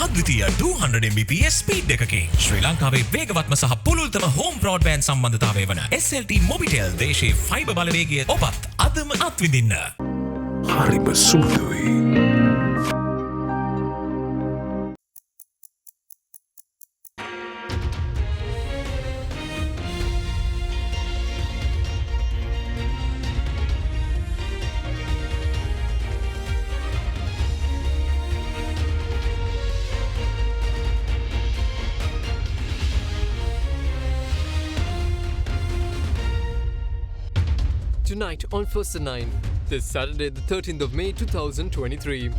අද්විතීය 200 Mbps speed එකකින් ශ්‍රී ලංකාවේ වේගවත්ම සහ පුළුල්තම හෝම් බ්‍රෝඩ්බෑන්ඩ් සම්බන්ධතාවය වන SLT මොබිටෙල් දේශීය ෆයිබර් බලවේගය ඔබත් අදම අත්විඳින්න. හරිම සුදුයි. Tonight on First and 9, this Saturday the 13th of May 2023.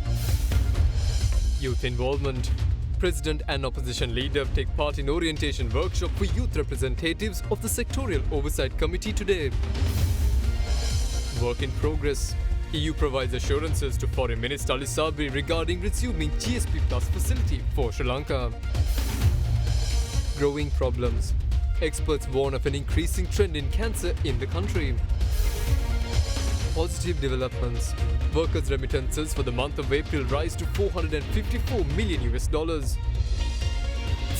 Youth involvement. President and opposition leader take part in orientation workshop for youth representatives of the Sectorial Oversight Committee today. Work in progress. EU provides assurances to Foreign Minister Ali Sabri regarding resuming GSP Plus facility for Sri Lanka. Growing problems. Experts warn of an increasing trend in cancer in the country. Positive developments. Workers' remittances for the month of April rise to $454 million.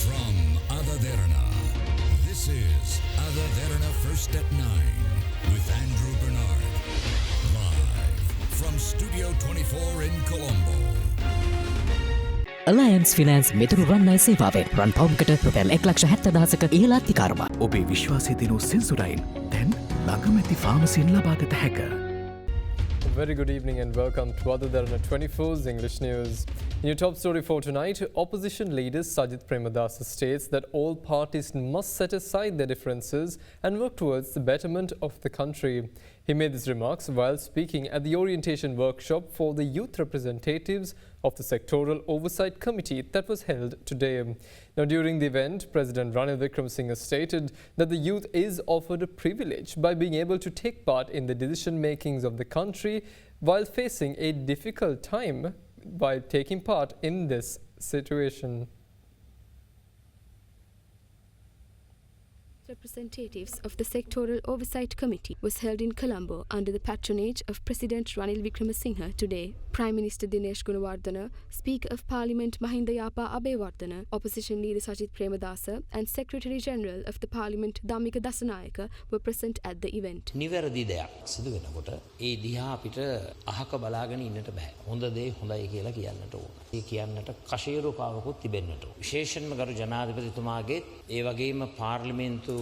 From AdaDerana, this is AdaDerana First at 9 with Andrew Bernard. Live from Studio 24 in Colombo. Alliance Finance මෙතුරු රන්නයි සේවාවෙන් රන් පවුම්කට රුපියල් 1,70,000ක ඉහළ අධිකාරම. ඔබේ විශ්වාසය දිනු සෙන්සුරයින් දැන් ළඟමැති ෆාමසියෙන් ලබාගත හැක. Very good evening and welcome to AdaDerana 24's English News. In your top story for tonight, opposition leader Sajith Premadasa states that all parties must set aside their differences and work towards the betterment of the country. He made these remarks while speaking at the orientation workshop for the youth representatives of the Sectorial Oversight Committee that was held today. Now, during the event, President Ranil Wickremesinghe stated that the youth is offered a privilege by being able to take part in the decision-makings of the country while facing a difficult time by taking part in this situation. Representatives of the Sectorial Oversight Committee was held in Colombo under the patronage of President Ranil Wickremesinghe today. Prime Minister Dinesh Gunawardena, Speaker of Parliament Mahinda Yapa Abewardena, Opposition Leader Sajith Premadasa and Secretary General of the Parliament Dhammika Dasanayaka were present at the event. නිවැරදි දෙයක් සිදු වෙනකොට ඒ දිහා අපිට අහක බලාගෙන ඉන්නට බෑ. හොඳ දේ හොඳයි කියලා කියන්නට ඕන. ඒ කියන්නට කෂේරුකාවකුත් තිබෙන්නට ඕන. විශේෂයෙන්ම ගරු ජනාධිපතිතුමාගේ ඒ වගේම පාර්ලිමේන්තු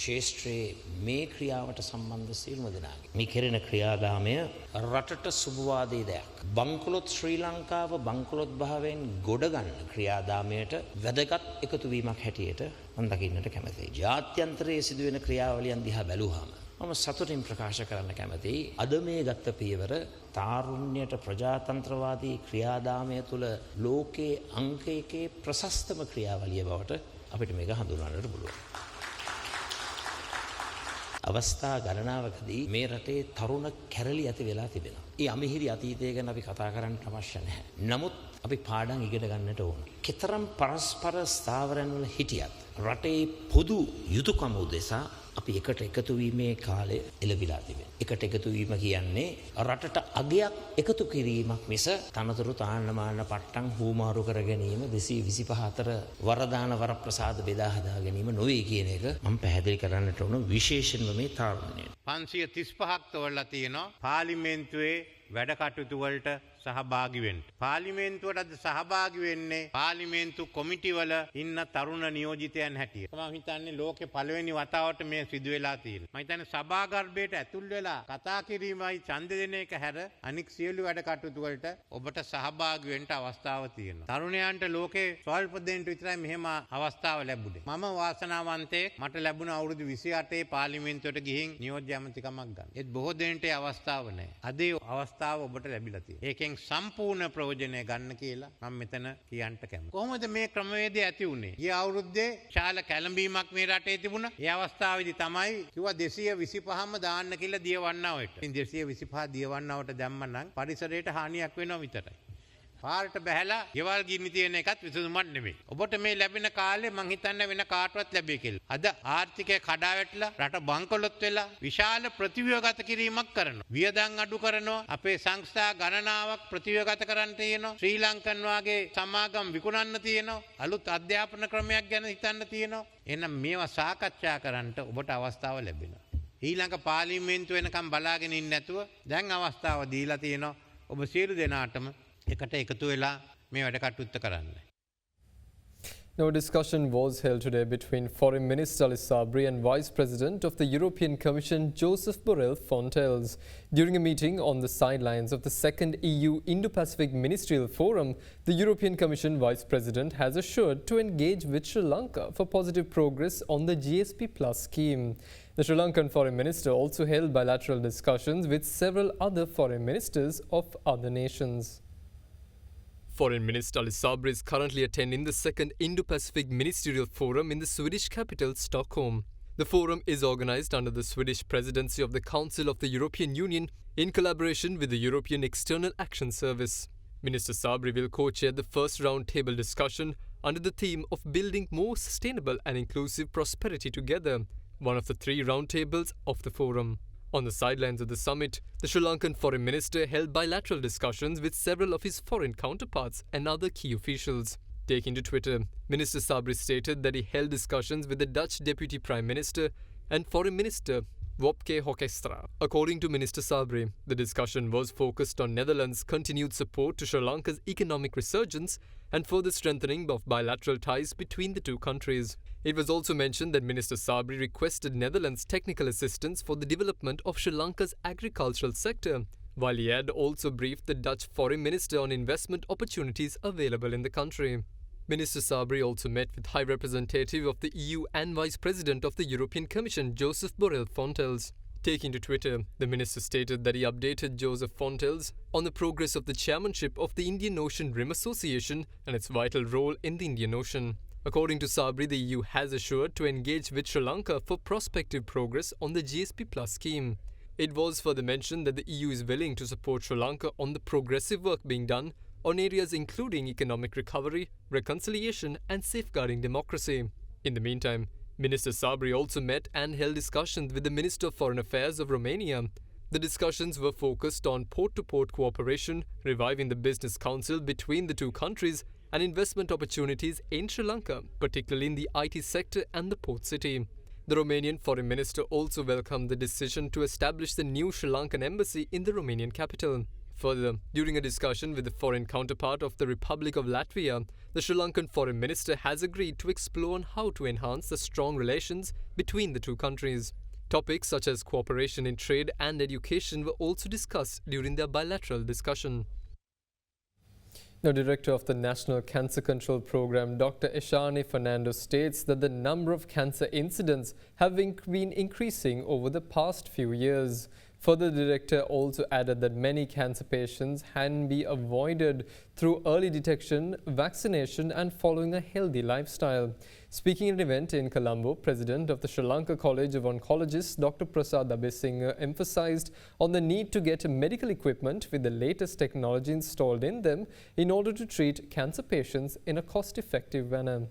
ශේෂ්ත්‍රයේ මේ ක්‍රියාවට සම්බන්ධ සියලුම දෙනාගේ මේ කෙරෙන ක්‍රියාදාමය රටට සුබවාදී දෙයක්. බංකොලොත් ශ්‍රී ලංකාව බංකොලොත් භාවයෙන් ගොඩ ගන්න ක්‍රියාදාමයට වැදගත් එකතු වීමක් හැටියට මම දකින්නට කැමතියි. ජාත්‍යන්තරයේ සිදුවෙන ක්‍රියාවලියන් දිහා බැලුවාම මම සතුටින් ප්‍රකාශ කරන්න කැමතියි. අද මේ ගත්ත පියවර තාරුණ්‍යයට ප්‍රජාතන්ත්‍රවාදී ක්‍රියාදාමය තුළ ලෝකයේ අංක එකේ ප්‍රශස්තම ක්‍රියාවලිය බවට අපිට මේක හඳුන්වන්නට පුළුවන්. අවස්ථා ගණනාවකදී මේ රටේ තරුණ කැරලි ඇති වෙලා තිබෙනවා. ඒ අමිහිරි අතීතය ගැන අපි කතා කරන්න අවශ්‍ය නැහැ. නමුත් අපි පාඩම් ඉගෙන ගන්නට ඕන. කතරම් පරස්පර ස්ථාවරයන් වල හිටියත් රටේ පොදු යුතුයකම උදෙසා අපි එකට එකතු වීමේ කාලය එළඹිලා තිබෙනවා. එකට එකතු වීම කියන්නේ රටට අගයක් එකතු කිරීමක් මිස තනතුරු තාන්න මාන්න පට්ටම් හුමාරු කර ගැනීම 225 අතර වරදාන වරප්‍රසාද බෙදා හදා ගැනීම නොවේ කියන එක මම පැහැදිලි කරන්නට ඕන විශේෂයෙන්ම මේ තාරුණ්‍යයට. 535ක් තෝරලා තියෙනවා පාර්ලිමේන්තුවේ වැඩ කටයුතු වලට සහභාගී වෙන්න. පාර්ලිමේන්තුවට සහභාගී වෙන්නේ පාර්ලිමේන්තු කොමිටි වල ඉන්න තරුණ නියෝජිතයන් හැටියට. මම හිතන්නේ ලෝකේ පළවෙනි වතාවට මේ සිදු වෙලා තියෙනවා. මම හිතන්නේ සභාගර්භයට ඇතුල් වෙලා කතා කිරීමයි ඡන්ද දෙන එක හැර අනික් සියලු වැඩ කටයුතු වලට ඔබට සහභාගී වෙන්න අවස්ථාව තියෙනවා. තරුණයන්ට ලෝකේ ස්වල්ප දෙන්නට විතරයි මෙහෙම අවස්ථාව ලැබුණේ. මම වාසනාවන්තයෙක්. මට ලැබුණ අවුරුදු 28 පාර්ලිමේන්තුවට ගිහින් නියෝජ්‍ය ඇමතිකමක් ගන්න. ඒත් බොහෝ දෙන්නට අවස්ථාව නැහැ. අද ඒ අවස්ථාව ඔබට ලැබිලා තියෙනවා. ඒකෙන් සම්පූර්ණ ප්‍රයෝජනය ගන්න කියලා මම මෙතන කියන්න කැමතියි. කොහොමද මේ ක්‍රමවේදය ඇති වුනේ? ගිය අවුරුද්දේ ශාල කැළඹීමක් මේ රටේ තිබුණා. ඒ අවස්ථාවේදී තමයි කිව්වා 225ම දාන්න කියලා දියවන්නවට. ඉතින් 225 දියවන්නවට දැම්ම නම් පරිසරයට හානියක් වෙනවා විතරයි. පාරට බැහැලා ගෙවල් ගිනි තියෙන එකත් විසඳුමක් නෙමෙයි. ඔබට මේ ලැබෙන කාලේ මං හිතන්නේ වෙන කාටවත් ලැබෙයි කියලා. අද ආර්ථිකය කඩා වැටලා රට බංකොලොත් වෙලා විශාල ප්‍රතිව්‍යුහගත කිරීමක් කරනවා. වියදම් අඩු කරනවා. අපේ සංස්ථා ගණනාවක් ප්‍රතිව්‍යුහගත කරන්න තියෙනවා. ශ්‍රී ලංකන් වාගේ සමාගම් විකුණන්න තියෙනවා. අලුත් අධ්‍යාපන ක්‍රමයක් ගැන හිතන්න තියෙනවා. එහෙනම් මේවා සාකච්ඡා කරන්න ඔබට අවස්ථාව ලැබෙනවා. ඊළඟ පාර්ලිමේන්තුව වෙනකම් බලාගෙන ඉන්න නැතුව දැන් අවස්ථාව දීලා තියෙනවා. ඔබ සියලු දෙනාටම එකට එකතු වෙලා මේ වැඩ කටයුත්ත කරන්න. No discussion was held today between Foreign Minister Ali Sabri and Vice President of the European Commission Joseph Borrell Fontelles. During a meeting on the sidelines of the second EU Indo-Pacific Ministerial Forum, the European Commission Vice President has assured to engage with Sri Lanka for positive progress on the GSP Plus scheme. The Sri Lankan Foreign Minister also held bilateral discussions with several other foreign ministers of other nations. Foreign Minister Ali Sabri is currently attending the second Indo-Pacific Ministerial Forum in the Swedish capital, Stockholm. The forum is organized under the Swedish presidency of the Council of the European Union in collaboration with the European External Action Service. Minister Sabri will co-chair the first roundtable discussion under the theme of building more sustainable and inclusive prosperity together, one of the 3 roundtables of the forum. On the sidelines of the summit, the Sri Lankan Foreign Minister held bilateral discussions with several of his foreign counterparts and other key officials. Taking to Twitter, Minister Sabri stated that he held discussions with the Dutch Deputy Prime Minister and Foreign Minister Wopke Hoekstra. According to Minister Sabri, the discussion was focused on Netherlands' continued support to Sri Lanka's economic resurgence and further strengthening of bilateral ties between the two countries. It was also mentioned that Minister Sabri requested Netherlands technical assistance for the development of Sri Lanka's agricultural sector, while he had also briefed the Dutch Foreign Minister on investment opportunities available in the country. Minister Sabri also met with High Representative of the EU and Vice President of the European Commission Joseph Borrell Fontelles. Taking to Twitter, the minister stated that he updated Joseph Fontelles on the progress of the chairmanship of the Indian Ocean Rim Association and its vital role in the Indian Ocean. According to Sabri, the EU has assured to engage with Sri Lanka for prospective progress on the GSP Plus scheme. It was further mentioned that the EU is willing to support Sri Lanka on the progressive work being done on areas including economic recovery, reconciliation and safeguarding democracy. In the meantime, Minister Sabri also met and held discussions with the Minister of Foreign Affairs of Romania. The discussions were focused on port-to-port cooperation, reviving the business council between the two countries, and investment opportunities in Sri Lanka, particularly in the IT sector and the port city. The Romanian Foreign Minister also welcomed the decision to establish the new Sri Lankan embassy in the Romanian capital. Further, during a discussion with the foreign counterpart of the Republic of Latvia, the Sri Lankan Foreign Minister has agreed to explore on how to enhance the strong relations between the two countries. Topics such as cooperation in trade and education were also discussed during their bilateral discussion. Now, Director of the National Cancer Control Program, Dr. Eshani Fernando, states that the number of cancer incidents have been increasing over the past few years. Further, the director also added that many cancer patients can be avoided through early detection, vaccination and following a healthy lifestyle. Speaking at an event in Colombo, President of the Sri Lanka College of Oncologists, Dr. Prasad Abesinghe, emphasized on the need to get medical equipment with the latest technology installed in them in order to treat cancer patients in a cost-effective manner.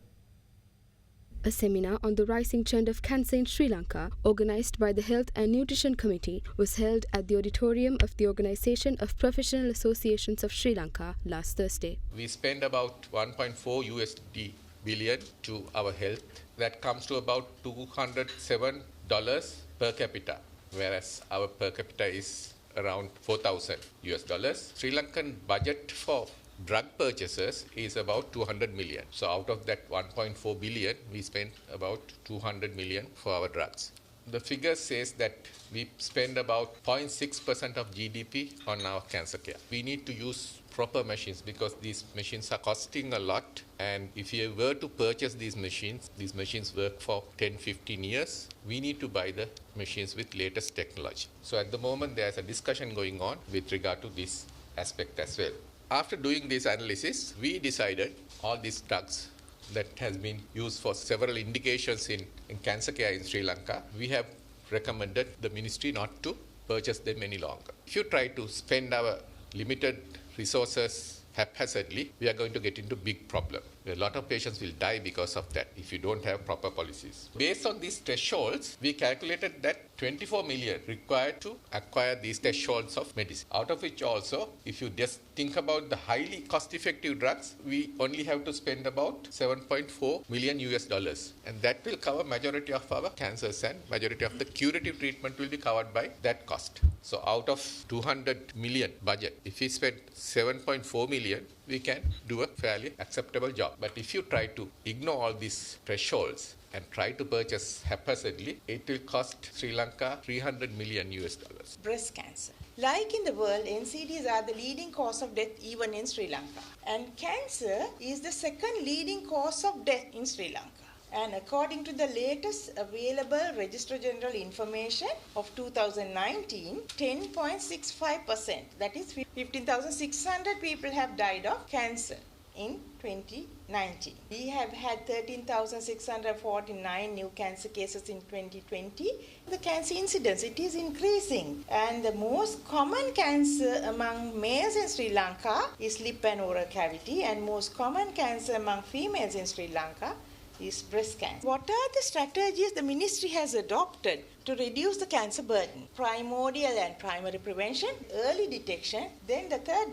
A seminar on the rising trend of cancer in Sri Lanka, organized by the Health and Nutrition Committee, was held at the auditorium of the Organization of Professional Associations of Sri Lanka last Thursday. We spend about 1.4 USD billion to our health. That comes to about $207 per capita, whereas our per capita is around 4,000 US dollars. Sri Lankan budget for drug purchases is about 200 million. So out of that 1.4 billion, we spend about 200 million for our drugs. The figure says that we spend about 0.6% of GDP on our cancer care. We need to use proper machines because these machines are costing a lot, and if you were to purchase these machines work for 10-15 years. We need to buy the machines with latest technology. So at the moment there's a discussion going on with regard to this aspect as well. After doing this analysis, we decided all these drugs that has been used for several indications in cancer care in Sri Lanka, we have recommended the ministry not to purchase them any longer. If you try to spend our limited resources haphazardly, we are going to get into big problem. A lot of patients will die because of that if you don't have proper policies. Based on these thresholds, we calculated that 24 million required to acquire these thresholds of medicine. Out of which also, if you just think about the highly cost-effective drugs, we only have to spend about 7.4 million US dollars. And that will cover majority of our cancers and majority of the curative treatment will be covered by that cost. So out of 200 million budget, if we spend 7.4 million, we can do a fairly acceptable job. But if you try to ignore all these thresholds and try to purchase haphazardly, it will cost Sri Lanka 300 million US dollars. Breast cancer. Like in the world, NCDs are the leading cause of death even in Sri Lanka. And cancer is the second leading cause of death in Sri Lanka. And according to the latest available Registrar General information of 2019, 10.65%, that is 15,600 people have died of cancer in 2019. We have had 13,649 new cancer cases in 2020. The cancer incidence, it is increasing. And the most common cancer among males in Sri Lanka is lip and oral cavity, and most common cancer among females in Sri Lanka is breast cancer. What are the strategies the ministry has adopted to reduce the cancer burden? Primordial and primary prevention, early detection, then the third,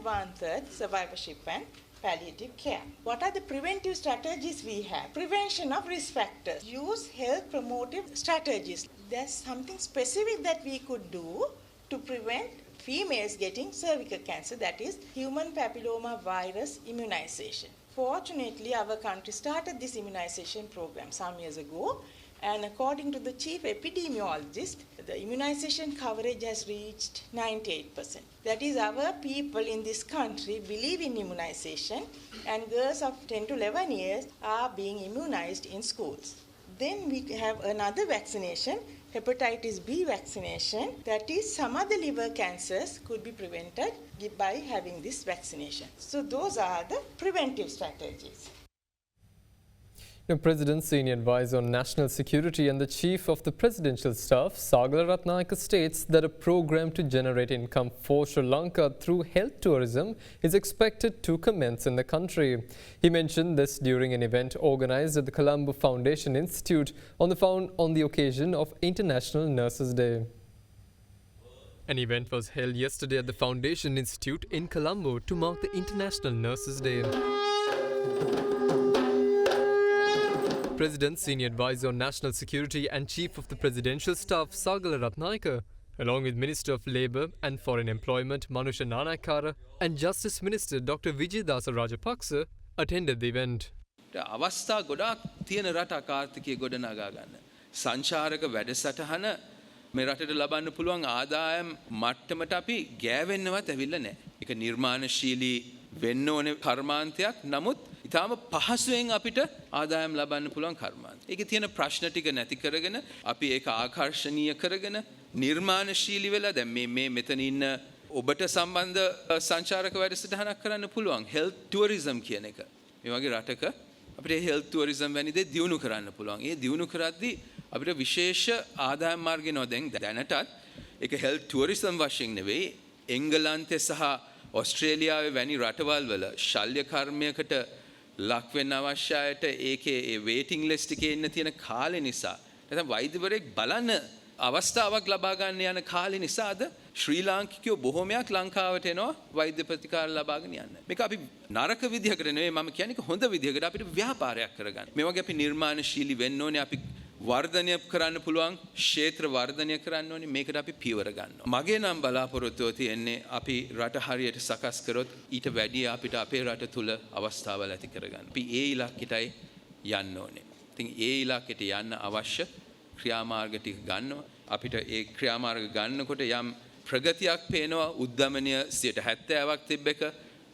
survivorship and palliative care. What are the preventive strategies we have? Prevention of risk factors. Use health promotive strategies. There's something specific that we could do to prevent females getting cervical cancer, that is human papilloma virus immunization. Fortunately, our country started this immunization program some years ago, and according to the chief epidemiologist, the immunization coverage has reached 98%. That is, our people in this country believe in immunization, and girls of 10 to 11 years are being immunized in schools. Then we have another vaccination, hepatitis B vaccination, that is, some other liver cancers could be prevented by having this vaccination. So those are the preventive strategies. The President's Senior Advisor on National Security and the Chief of the Presidential Staff, Sagala Ratnayaka, states that a program to generate income for Sri Lanka through health tourism is expected to commence in the country. He mentioned this during an event organized at the Colombo Foundation Institute on the occasion of International Nurses Day. An event was held yesterday at the Foundation Institute in Colombo to mark the International Nurses Day. President, Senior Advisor on National Security and Chief of the Presidential Staff, Sagala Ratnayaka, along with Minister of Labour and Foreign Employment, Manusha Nanayakara, and Justice Minister Dr. Vijayadasa Rajapaksa, attended the event. අවස්ථා ගොඩාක් තියෙන රටක් ආර්ථිකය ගොඩනගා ගන්න. සංචාරක වැඩසටහන මේ රටට ලබන්න පුළුවන් ආදායම් මට්ටමට අපි ගෑවෙන්නවත් ඇවිල්ලා නැහැ. ඒක නිර්මාණශීලී වෙන්න ඕනේ කර්මාන්තයක්. නමුත් ඉතාම පහසුවෙන් අපිට ආදායම් ලබන්න පුළුවන් කර්මාන්තය. ඒකේ තියෙන ප්‍රශ්න ටික නැති කරගෙන අපි ඒක ආකර්ෂණීය කරගෙන නිර්මාණශීලී වෙලා දැන් මේ මෙතන ඉන්න ඔබට සම්බන්ධ සංචාරක වැඩසටහනක් කරන්න පුළුවන්. හෙල්ත් ටුවරිසම් කියන එක. මේ වගේ රටක අපිට හෙල්ත් ටුවරිසම් වැනි දේ දියුණු කරන්න පුළුවන්. ඒ දියුණු කරද්දී අපිට විශේෂ ආදායම් මාර්ග වෙනවා. දැනටත් ඒක හෙල්ත් ටුවරිසම් වශයෙන් නෙවෙයි එංගලන්තේ සහ ඔස්ට්‍රේලියාවේ වැනි රටවල් වල ශල්‍ය කර්මයකට ලක් වෙන්න අවශ්‍ය අයට ඒකේ ඒ වේටිං ලිස්ට් එකේ ඉන්න තියෙන කාලේ නිසා නැත්නම් වෛද්‍යවරයෙක් බලන්න අවස්ථාවක් ලබා ගන්න යන කාලේ නිසා අද ශ්‍රී ලාංකිකයෝ බොහෝමයක් ලංකාවට එනවා වෛද්‍ය ප්‍රතිකාර ලබාගෙන යන්න. මේක අපි නරක විදිහකට නෙවෙයි මම කියන්නේ හොඳ විදිහකට අපිට ව්‍යාපාරයක් කරගන්න. මේ වගේ අපි නිර්මාණශීලී වෙන්න ඕනේ. අපි වර්ධනය කරන්න පුළුවන් ක්ෂේත්‍ර වර්ධනය කරන්න ඕනේ. මේකට අපි පියවර ගන්නවා. මගේ නම් බලාපොරොත්තුව තියෙන්නේ අපි රට හරියට සකස් කරොත් ඊට වැඩිය අපිට අපේ රට තුල අවස්ථාවල් ඇති කරගන්න. අපි ඒ ඉලක්කයටයි යන්න ඕනේ. ඉතින් ඒ ඉලක්කයට යන්න අවශ්‍ය ක්‍රියාමාර්ග ටික ගන්නවා. අපිට ඒ ක්‍රියාමාර්ග ගන්නකොට යම් ප්‍රගතියක් පේනවා. උද්දමනය 70%ක් තිබ්බක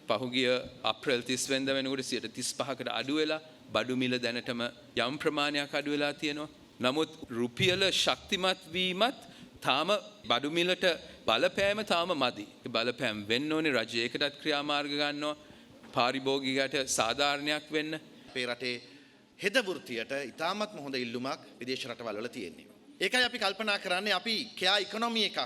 පහුගිය අප්‍රේල් 30 වෙනිදා වෙනකොට 35%කට අඩු වෙලා බඩු මිල දැනටම යම් ප්‍රමාණයක් අඩු වෙලා තියෙනවා. නමුත් රුපියල ශක්තිමත් වීමත් තාම බඩු මිලට බලපෑම තාම මදි. ඒ බලපෑම් වෙන්න ඕනේ. රජය ඒකටත් ක්‍රියාමාර්ග ගන්නවා. පාරිභෝගිකයට සාධාරණයක් වෙන්න. අපේ රටේ හෙද වෘත්තියට ඉතාමත්ම හොඳ ඉල්ලුමක් විදේශ රටවල් වල තියෙනවා. ඒකයි අපි කල්පනා කරන්නේ අපි කෙයා ඉකොනොමි එකක්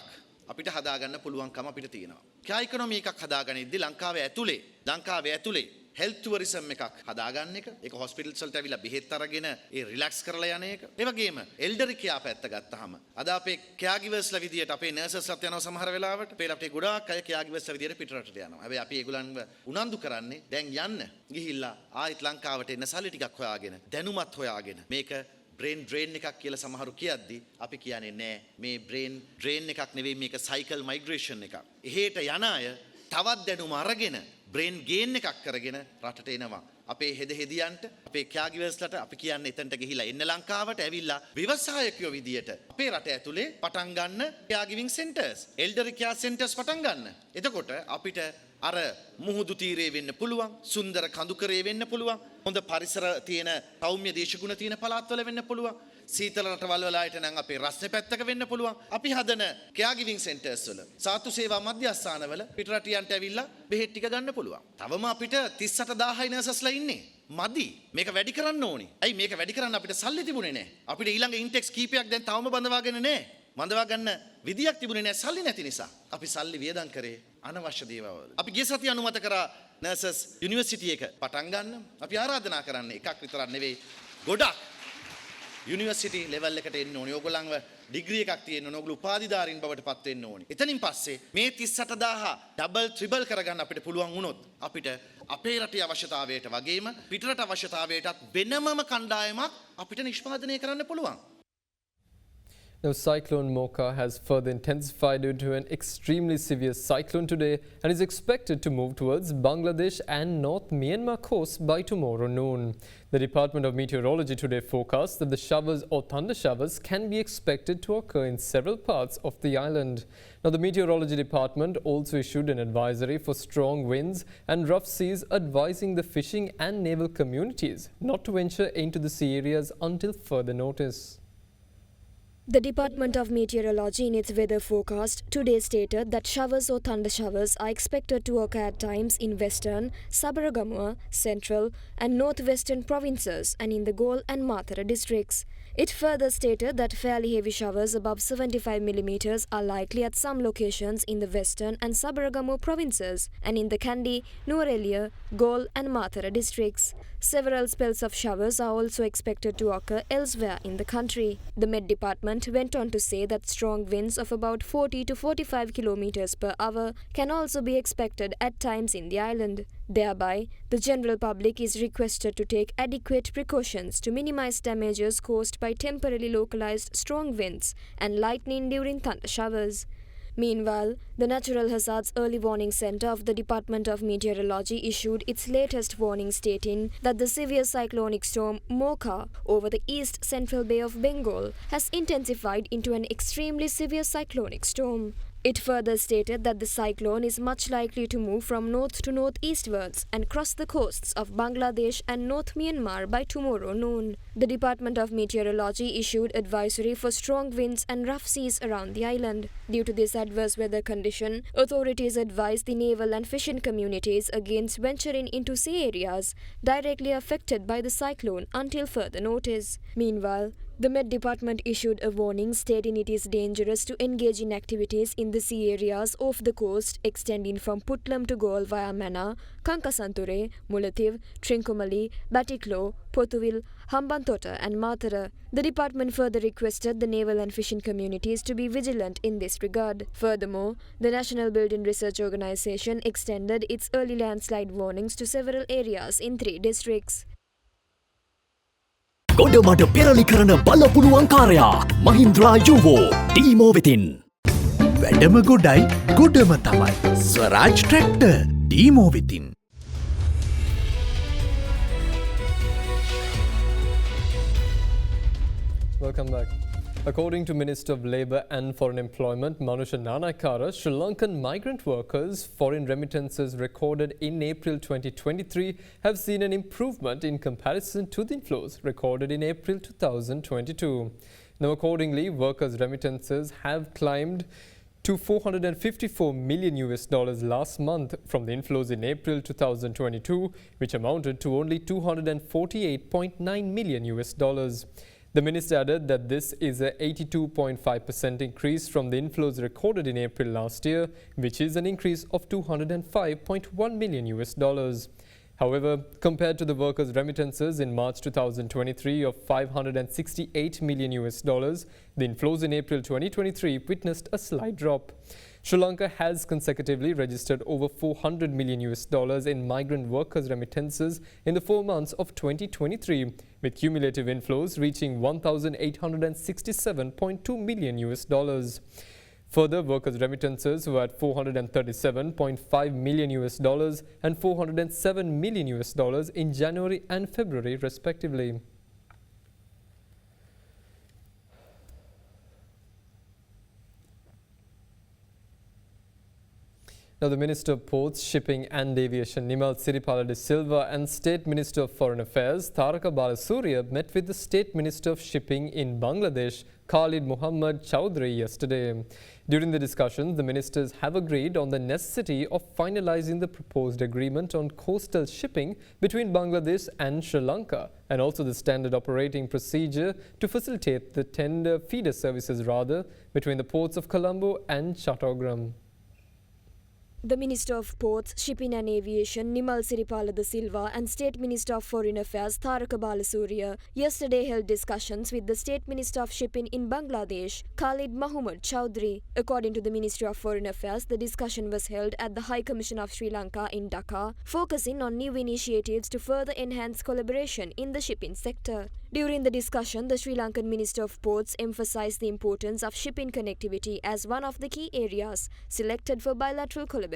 අපිට හදාගන්න පුළුවන්කම අපිට තියෙනවා. කෙයා ඉකොනොමි එකක් හදාගනිද්දී ලංකාවේ ඇතුලේ ලංකාවේ ඇතුලේ හෙල්ත් ටුවරිසම් එකක් හදාගන්න එක, ඒක හොස්පිටල්ස් වලට ඇවිල්ලා බෙහෙත් අරගෙන ඒ රිලැක්ස් කරලා යන එක. ඒ වගේම එල්ඩර් කෙයා පැත්ත ගත්තාම අද අපේ කෙයාගිවර්ස්ලා විදියට අපේ නර්සස්ලාත් යනවා සමහර වෙලාවට. අපේ රටේ ගොඩාක් අය කෙයාගිවර්ස්ලා විදියට පිටරටට යනවා. හැබැයි අපි ඒගොල්ලන්ව උනන්දු කරන්නේ දැන් යන්න ගිහිල්ලා ආයෙත් ලංකාවට එන්න සල්ලි ටිකක් හොයාගෙන දැනුමත් හොයාගෙන මේක බ්‍රේන් ඩ්‍රේන් එකක් කියලා සමහරු කියද්දි අපි කියන්නේ නෑ මේ බ්‍රේන් ඩ්‍රේන් එකක් නෙවෙයි මේක සයිකල් මයිග්‍රේෂන් එකක්. එහෙට යන අය තවත් දැනුම අරගෙන බ්‍රේන් ගේන් එකක් කරගෙන රටට එනවා. අපේ හෙදියන්ට අපේ කෑගිවර්ස්ලට අපි කියන්නේ එතනට ගිහිලා එන්න ලංකාවට ඇවිල්ලා ව්‍යවසායකයෝ විදියට අපේ රට ඇතුලේ පටන් ගන්න කෑගිවිං සෙන්ටර්ස්, එල්ඩර් කෙයා සෙන්ටර්ස් පටන් ගන්න. එතකොට අපිට අර මුහුදු තීරේ වෙන්න පුළුවන්, සුන්දර කඳුකරේ වෙන්න පුළුවන්, හොඳ පරිසර තියෙන සෞම්‍ය දේශගුණ තියෙන පළාත්වල වෙන්න පුළුවන්. සීතල රටවල් වලට නම් අපේ රස්නේ පැත්තක වෙන්න පුළුවන්. අපි හදන කෙයාගිවිං සෙන්ටර්ස් වල සාතු සේවා මධ්‍යස්ථානවල පිටරටියන්ට ඇවිල්ලා බෙහෙත් ටික ගන්න පුළුවන්. තවම අපිට 38000 නර්සස්ලා ඉන්නේ. මදි. මේක වැඩි කරන්න ඕනේ. ඇයි මේක වැඩි කරන්න අපිට සල්ලි තිබුණේ නැහැ. අපිට ඊළඟ ඉන්ටෙක්ස් කීපයක් දැන් තවම බඳවාගෙන නැහැ. බඳවා ගන්න විදියක් තිබුණේ නැහැ සල්ලි නැති නිසා. අපි සල්ලි වියදම් කරේ අනවශ්‍ය දේවල්. අපි ගිය සතිය අනුමත කරා නර්සස් යුනිවර්සිටි එක පටන් ගන්න. අපි ආරාධනා කරන්නේ එකක් විතරක් නෙවෙයි ගොඩක් යුනිවර්සිටි ලෙවල් එකට එන්න ඕනේ. ඕගොල්ලන්ව ඩිග්‍රී එකක් තියෙන්න ඕනේ. ඕගොල්ලෝ උපාධිධාරීන් බවට පත් වෙන්න ඕනේ. එතනින් පස්සේ මේ 38000 ඩබල් ට්‍රිබල් කරගන්න අපිට පුළුවන් වුණොත් අපිට අපේ රටේ අවශ්‍යතාවයට වගේම පිටරට අවශ්‍යතාවයටත් වෙනමම කණ්ඩායමක් අපිට නිෂ්පාදනය කරන්න පුළුවන්. Now, Cyclone Mocha has further intensified into an extremely severe cyclone today and is expected to move towards Bangladesh and North Myanmar coast by tomorrow noon. The Department of Meteorology today forecasts that the showers or thunder showers can be expected to occur in several parts of the island. Now, the Meteorology Department also issued an advisory for strong winds and rough seas, advising the fishing and naval communities not to venture into the sea areas until further notice. The Department of Meteorology in its weather forecast today stated that showers or thunder showers are expected to occur at times in western, Sabaragamuwa, central and northwestern provinces and in the Gol and Mathura districts. It further stated that fairly heavy showers above 75 millimeters are likely at some locations in the western and Sabaragamuwa provinces and in the Kandy, Nuwara, Gol and Mathura districts. Several spells of showers are also expected to occur elsewhere in the country. The Met Department went on to say that strong winds of about 40 to 45 kilometers per hour can also be expected at times in the island. Thereby, the general public is requested to take adequate precautions to minimize damages caused by temporarily localized strong winds and lightning during thunder showers. Meanwhile, the Natural Hazards Early Warning Center of the Department of Meteorology issued its latest warning stating that the severe cyclonic storm Mocha over the east central Bay of Bengal has intensified into an extremely severe cyclonic storm. It further stated that the cyclone is much likely to move from north to northeastwards and cross the coasts of Bangladesh and North Myanmar by tomorrow noon. The Department of Meteorology issued advisory for strong winds and rough seas around the island. Due to this adverse weather condition, authorities advised the naval and fishing communities against venturing into sea areas directly affected by the cyclone until further notice. Meanwhile, the Met Department issued a warning stating it is dangerous to engage in activities in the sea areas off the coast extending from Putlam to Gol via Mana, Kankasanture, Mullativ, Trincomalee, Batiklo, Potuvil, Hambantota and Mathura. The department further requested the naval and fishing communities to be vigilant in this regard. Furthermore, the National Building Research Organization extended its early landslide warnings to several areas in 3 districts. ගොඩමඩ පෙරලි කරන බලපුළුවන්කාරයා මහින්ද්‍රා යුවෝ ඩීමෝ වෙතින්. වැඩම ගොඩයි ගොඩම තමයි ස්වරාජ් tractor ඩීමෝ වෙතින්. Welcome back. According to Minister of Labour and Foreign Employment Manusha Nanaikara, Sri Lankan migrant workers' foreign remittances recorded in April 2023 have seen an improvement in comparison to the inflows recorded in April 2022. Now, accordingly, workers' remittances have climbed to $454 million last month from the inflows in April 2022, which amounted to only $248.9 million. The minister added that this is a 82.5% increase from the inflows recorded in April last year, which is an increase of $205.1 million. However, compared to the workers' remittances in March 2023 of $568 million, the inflows in April 2023 witnessed a slight drop. Sri Lanka has consecutively registered over $400 million in migrant workers' remittances in the 4 months of 2023, with cumulative inflows reaching $1,867.2 million. Further, workers' remittances were at $437.5 million and $407 million in January and February, respectively. Now, the Minister of Ports, Shipping and Aviation, Nimal Siripala de Silva, and State Minister of Foreign Affairs, Tharaka Balasuriya, met with the State Minister of Shipping in Bangladesh, Khalid Muhammad Chowdhury, yesterday. During the discussions, the ministers have agreed on the necessity of finalizing the proposed agreement on coastal shipping between Bangladesh and Sri Lanka, and also the standard operating procedure to facilitate the feeder services between the ports of Colombo and Chattogram. The Minister of Ports, Shipping and Aviation, Nimal Siripala de Silva, and State Minister of Foreign Affairs, Tharaka Balasuriya, yesterday held discussions with the State Minister of Shipping in Bangladesh, Khalid Muhammad Chowdhury. According to the Ministry of Foreign Affairs, the discussion was held at the High Commission of Sri Lanka in Dhaka, focusing on new initiatives to further enhance collaboration in the shipping sector. During the discussion, the Sri Lankan Minister of Ports emphasized the importance of shipping connectivity as one of the key areas selected for bilateral collaboration.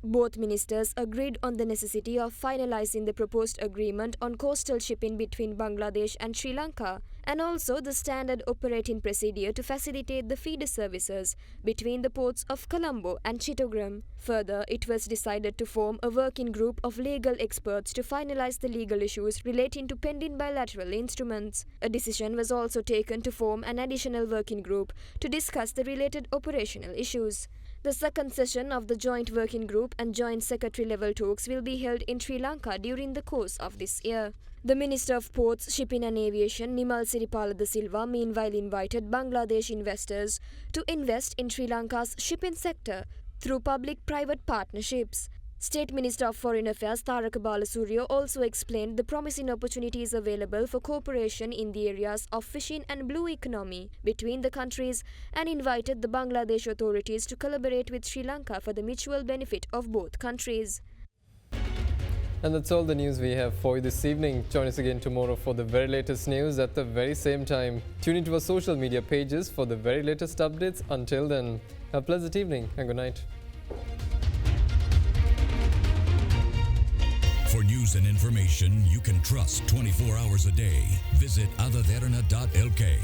Both ministers agreed on the necessity of finalizing the proposed agreement on coastal shipping between Bangladesh and Sri Lanka, and also the standard operating procedure to facilitate the feeder services between the ports of Colombo and Chattogram. Further, it was decided to form a working group of legal experts to finalize the legal issues relating to pending bilateral instruments. A decision was also taken to form an additional working group to discuss the related operational issues. The second session of the joint working group and joint secretary level talks will be held in Sri Lanka during the course of this year. The Minister of Ports, Shipping and Aviation, Nimal Siripala de Silva, meanwhile invited Bangladesh investors to invest in Sri Lanka's shipping sector through public-private partnerships. State Minister of Foreign Affairs Tharaka Balasuriya also explained the promising opportunities available for cooperation in the areas of fishing and blue economy between the countries and invited the Bangladesh authorities to collaborate with Sri Lanka for the mutual benefit of both countries. And that's all the news we have for you this evening. Join us again tomorrow for the very latest news at the very same time. Tune into our social media pages for the very latest updates. Until then, have a pleasant evening and good night. For news and information you can trust 24 hours a day, visit AdaDerana.lk.